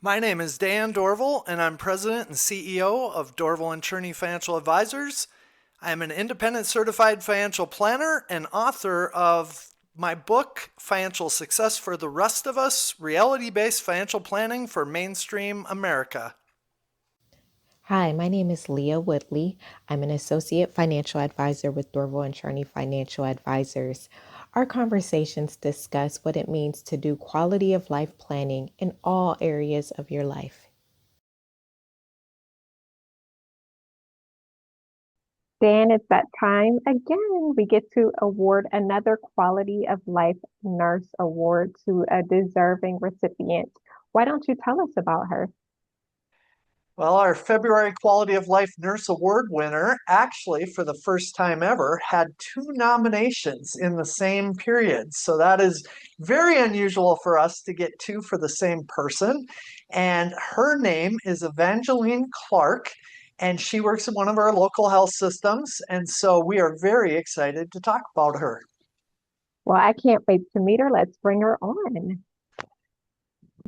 My name is Dan Dorval, and I'm President and CEO of Dorval and Cherney Financial Advisors. I am an independent certified financial planner and author of my book, Financial Success for the Rest of Us, Reality-Based Financial Planning for Mainstream America. Hi, my name is Leah Woodley. I'm an associate financial advisor with Dorval and Cherney Financial Advisors. Our conversations discuss what it means to do quality of life planning in all areas of your life. Dan, it's that time again. We get to award another Quality of Life Nurse Award to a deserving recipient. Why don't you tell us about her? Well, our February Quality of Life Nurse Award winner actually, for the first time ever, had two nominations in the same period. So that is very unusual for us to get two for the same person. And her name is Evangeline Clark, and she works in one of our local health systems. And so we are very excited to talk about her. Well, I can't wait to meet her. Let's bring her on.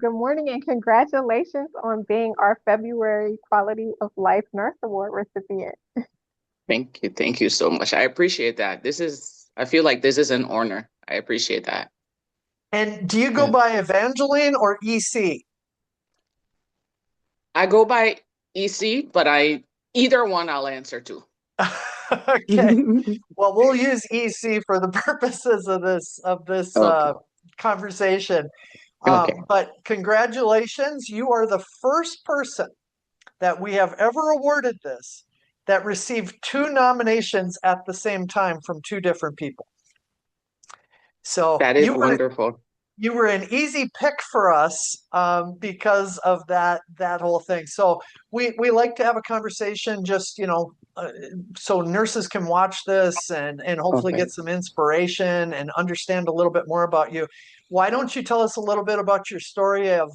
Good morning and congratulations on being our February Quality of Life Nurse Award recipient. Thank you. Thank you so much. I appreciate that. I feel like this is an honor. I appreciate that. And do you go Yeah. by Evangeline or EC? I go by EC, but either one I'll answer to. Okay. Well, we'll use EC for the purposes of this Okay. conversation. Okay. But congratulations, you are the first person that we have ever awarded this that received two nominations at the same time from two different people. So That is wonderful. you were an easy pick for us because of that whole thing. So we like to have a conversation, just so nurses can watch this and hopefully Okay. get some inspiration and understand a little bit more about you. Why don't you tell us a little bit about your story of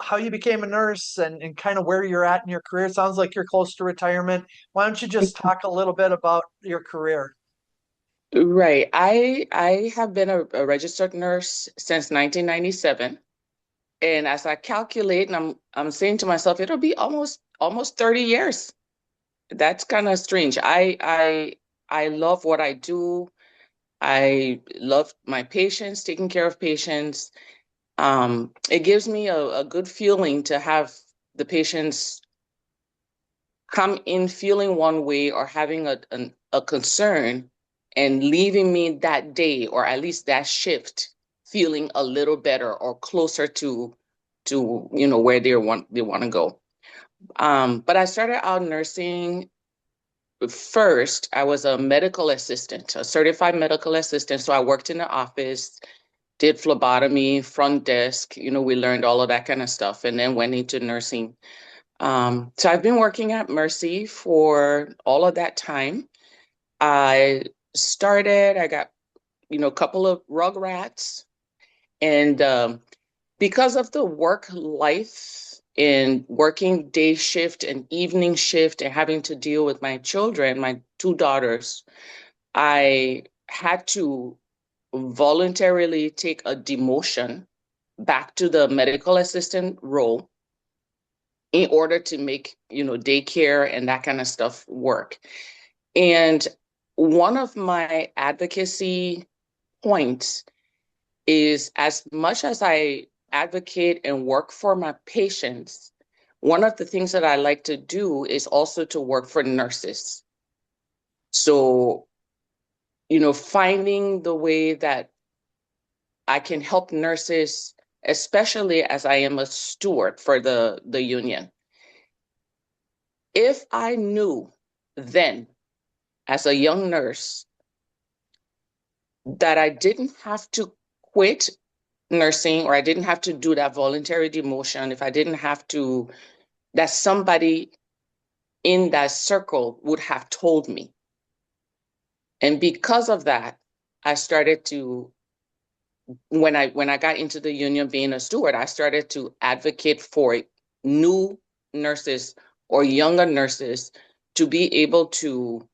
how you became a nurse and kind of where you're at in your career? It sounds like you're close to retirement. Why don't you just talk a little bit about your career? Right. I have been a registered nurse since 1997. And as I calculate, and I'm saying to myself, it'll be almost 30 years. That's kind of strange. I love what I do. I love my patients, taking care of patients. It gives me a good feeling to have the patients come in feeling one way or having a concern and leaving me that day or at least that shift feeling a little better or closer to where they want to go. But I started out nursing. First, I was a medical assistant, a certified medical assistant. So I worked in the office, did phlebotomy, front desk, we learned all of that kind of stuff, and then went into nursing. So I've been working at Mercy for all of that time. I got, a couple of rug rats, and because of the work life and working day shift and evening shift and having to deal with my children, my two daughters, I had to voluntarily take a demotion back to the medical assistant role in order to make, daycare and that kind of stuff work. And one of my advocacy points is, as much as I advocate and work for my patients, one of the things that I like to do is also to work for nurses. So, finding the way that I can help nurses, especially as I am a steward for the union. If I knew then, as a young nurse, that I didn't have to quit nursing, or I didn't have to do that voluntary demotion, if I didn't have to, that somebody in that circle would have told me. And because of that, I started to, when I got into the union being a steward, I started to advocate for new nurses or younger nurses to be able to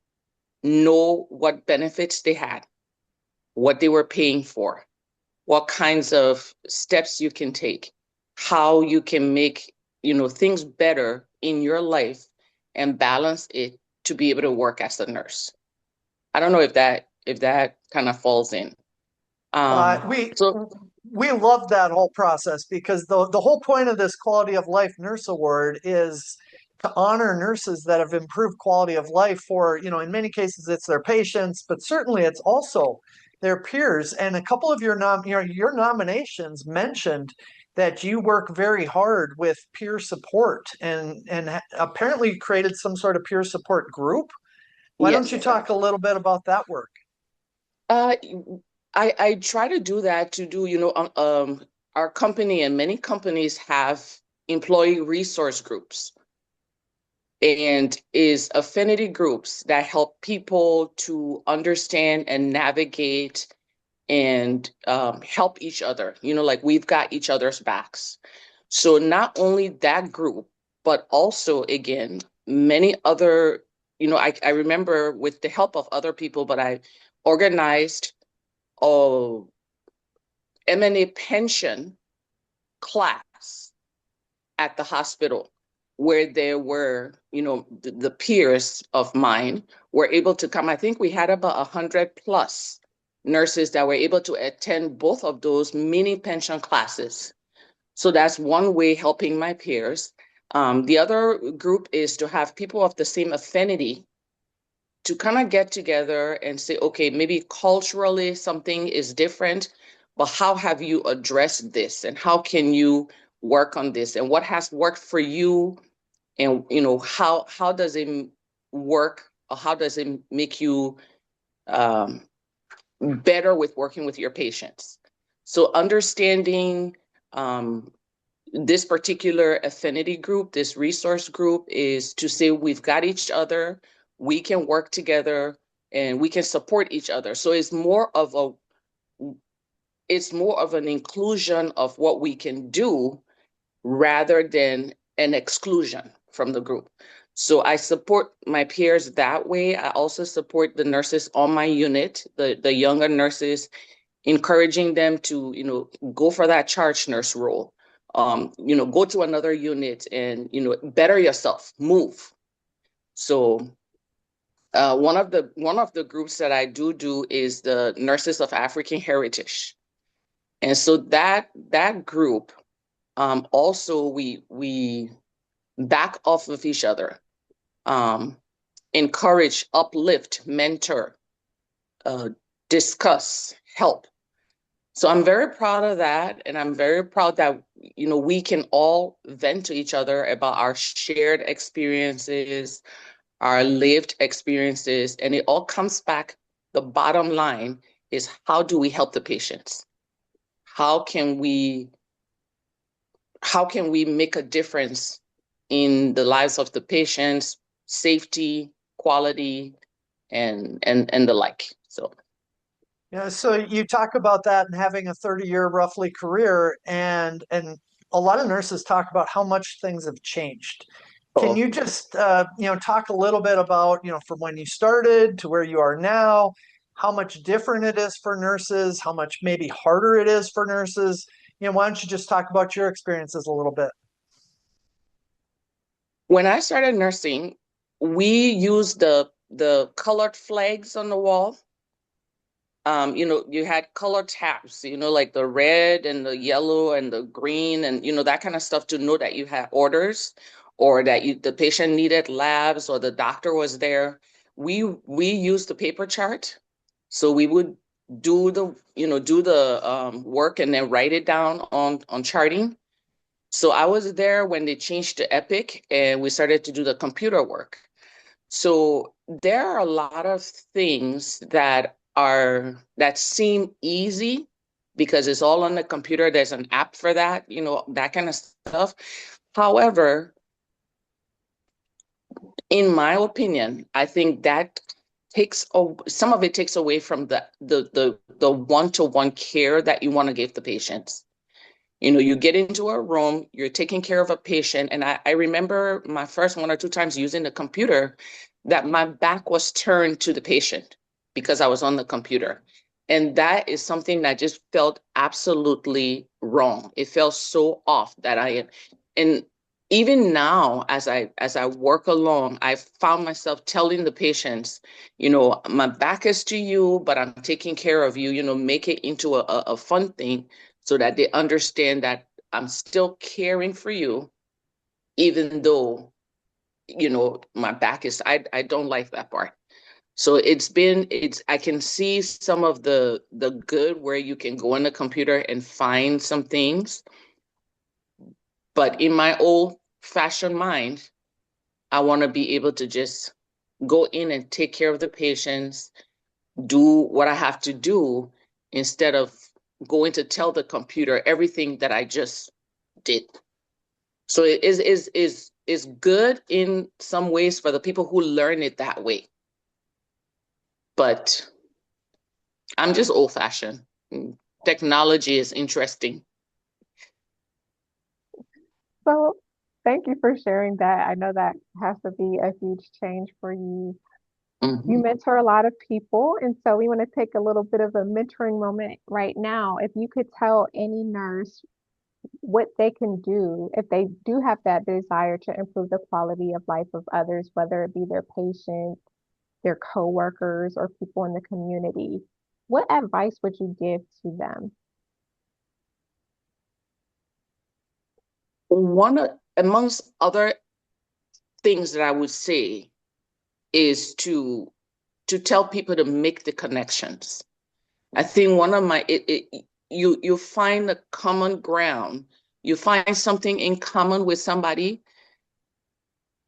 know what benefits they had, what they were paying for, what kinds of steps you can take. how you can make, things better in your life and balance it to be able to work as a nurse. I don't know if that kind of falls in. Uh, Um, we so we love that whole process because the whole point of this Quality of Life Nurse Award is to honor nurses that have improved quality of life for, in many cases it's their patients, but certainly it's also their peers. And a couple of your nominations mentioned that you work very hard with peer support and apparently created some sort of peer support group. Why don't you yes, talk a little bit about that work? uh, I try to do that to do, our company and many companies have employee resource groups and is affinity groups that help people to understand and navigate and help each other. Like we've got each other's backs. So not only that group, but also again, many other, I remember with the help of other people, but I organized a M&A pension class at the hospital where there were, the peers of mine were able to come. I think we had about 100 plus nurses that were able to attend both of those mini pension classes. So that's one way helping my peers. The other group is to have people of the same affinity to kind of get together and say, okay, maybe culturally something is different, but how have you addressed this? And how can you work on this? And what has worked for you? And how does it work? Or how does it make you um, better with working with your patients? So understanding this particular affinity group, this resource group, is to say we've got each other, we can work together, and we can support each other. So it's more of an inclusion of what we can do rather than an exclusion from the group. So I support my peers that way. I also support the nurses on my unit, the younger nurses, encouraging them to, go for that charge nurse role. Go to another unit and, better yourself, move. So one of the groups that I do is the Nurses of African Heritage. And so that group, also we back off of each other, um, encourage, uplift, mentor, uh, discuss, help. So I'm very proud of that. And I'm very proud that, we can all vent to each other about our shared experiences, our lived experiences, and it all comes back. The bottom line is how do we help the patients? How can we how can we make a difference in the lives of the patients, safety, quality, and the like. So Yeah, so you talk about that and having a 30-year roughly career, and a lot of nurses talk about how much things have changed. Can oh, you just talk a little bit about, from when you started to where you are now, how much different it is for nurses, how much maybe harder it is for nurses? Why don't you just talk about your experiences a little bit? when I started nursing, we used the colored flags on the wall. You had colored tabs, like the red and the yellow and the green and that kind of stuff to know that you had orders or that the patient needed labs or the doctor was there. We used the paper chart. So we would do the work and then write it down on charting. So I was there when they changed to Epic and we started to do the computer work. So there are a lot of things that seem easy because it's all on the computer. There's an app for that, that kind of stuff. However, in my opinion, I think that some of it takes away from the one-to-one care that you want to give the patients. You get into a room, you're taking care of a patient. And I remember my first 1 or 2 times using the computer that my back was turned to the patient because I was on the computer. And that is something that just felt absolutely wrong. It felt so off that and even now, as I work along, I found myself telling the patients, my back is to you, but I'm taking care of you, make it into a fun thing so that they understand that I'm still caring for you, even though, my back is, I don't like that part. So I can see some of the good where you can go on the computer and find some things. But in my old fashioned mind, I want to be able to just go in and take care of the patients, do what I have to do instead of going to tell the computer everything that I just did. So it is good in some ways for the people who learn it that way. But I'm just old fashioned. Technology is interesting. So thank you for sharing that. I know that has to be a huge change for you. You Mhm. mentor a lot of people, and so we want to take a little bit of a mentoring moment right now. If you could tell any nurse what they can do if they do have that desire to improve the quality of life of others, whether it be their patients, their coworkers, or people in the community, what advice would you give to them? Amongst other things that I would say is to tell people to make the connections. I think one of my you find a common ground, you find something in common with somebody,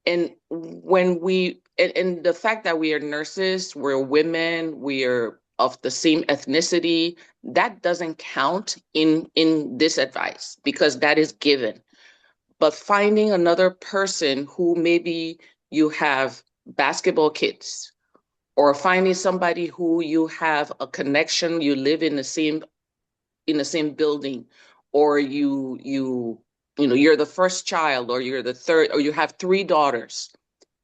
and and the fact that we are nurses, we're women, we are of the same ethnicity, that doesn't count in this advice because that is given. But finding another person who maybe you have basketball kids, or finding somebody who you have a connection, you live in the same building, or you're the first child, or you're the third, or you have three daughters.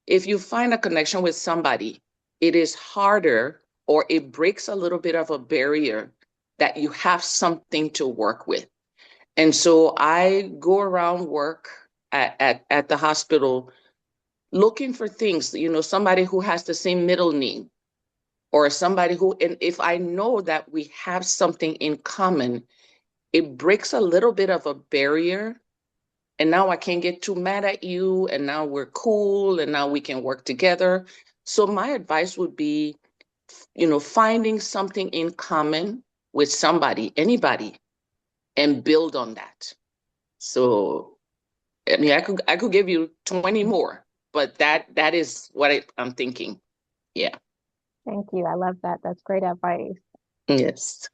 If you find a connection with somebody, it is harder, or it breaks a little bit of a barrier that you have something to work with. And so I go around work at the hospital looking for things, somebody who has the same middle name, or somebody who, and if I know that we have something in common, it breaks a little bit of a barrier. And now I can't get too mad at you. And now we're cool. And now we can work together. So my advice would be, finding something in common with somebody, anybody, and build on that. So, I mean, I could give you 20 more, but that is what I'm thinking. Yeah. Thank you. I love that. That's great advice. Yes.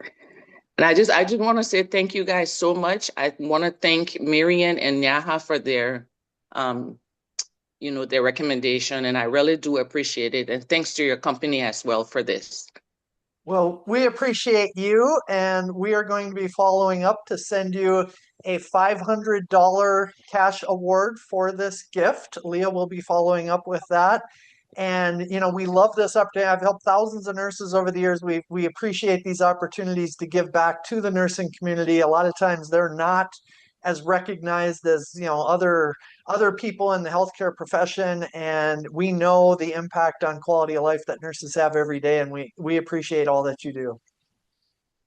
And I just want to say thank you guys so much. I want to thank Miriam and Nyaha for um, their recommendation, and I really do appreciate it. And thanks to your company as well for this. Well, we appreciate you, and we are going to be following up to send you a $500 cash award for this gift. Leah will be following up with that. And we love this opportunity. I've helped thousands of nurses over the years. We appreciate these opportunities to give back to the nursing community. A lot of times they're not as recognized as other people in the healthcare profession, and we know the impact on quality of life that nurses have every day, and we appreciate all that you do.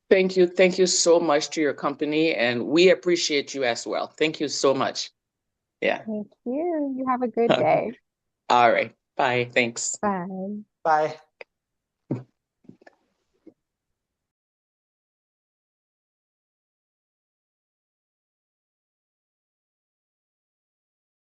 Thank you. Thank you so much to your company, and we appreciate you as well. Thank you so much. Yeah. Thank you. You have a good day. All right. Bye. Thanks. Bye. Bye.